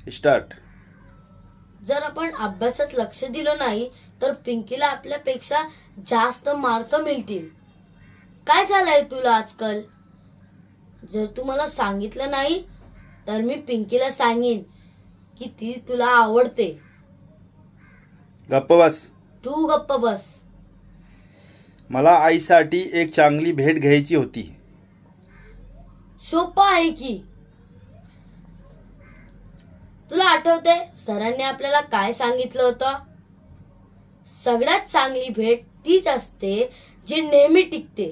Start. जर आपण अभ्यासात लक्ष दिलं नाही तर पिंकीला आपल्यापेक्षा जास्त मार्क मिळतील. काय झालंय तुला आजकाल? जर तू मला सांगितलं नाही तर मी पिंकीला सांगेन की ती तुला आवडते. गप्प बस. तू गप्प बस. मला आईसाठी एक चांगली भेट घ्यायची होती. सोपं आहे की. तुला आठवते सरांनी आपल्याला काय सांगितलं होतं? सगळ्यात चांगली भेट तीच असते जी नेहमी टिकते.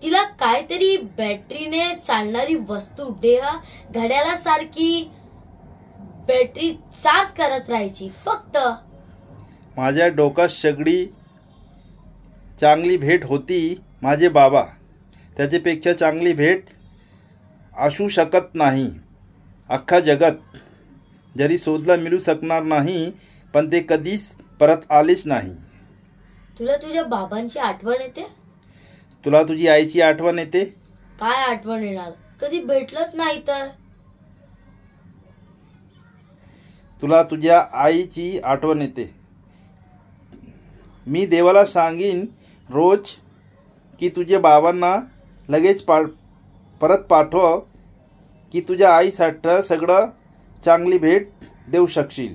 तिला काहीतरी बॅटरीने चालणारी वस्तू घड्याळासारखी बॅटरी चार्ज करत राहायची फक्त. माझ्या डोक्यात सगळी चांगली भेट होती माझे बाबा. त्याच्यापेक्षा चांगली भेट असू शकत नाही. अख्खा जगात जरी शोधला मिळू शकणार नाही, पण ते कधीच परत आलेच नाही. तुला तुझ्या बाबांची आठवण येते? तुला तुझी आईची आठवण येते? काय आठवण येणार, कधी भेटलंच नाही तर. तुला तुझ्या आईची आठवण येते? मी देवाला सांगीन रोज की तुझ्या बाबांना लगेच परत पाठव की तुझ्या आईसाठी सगळं चांगली भेट देऊ शकशील.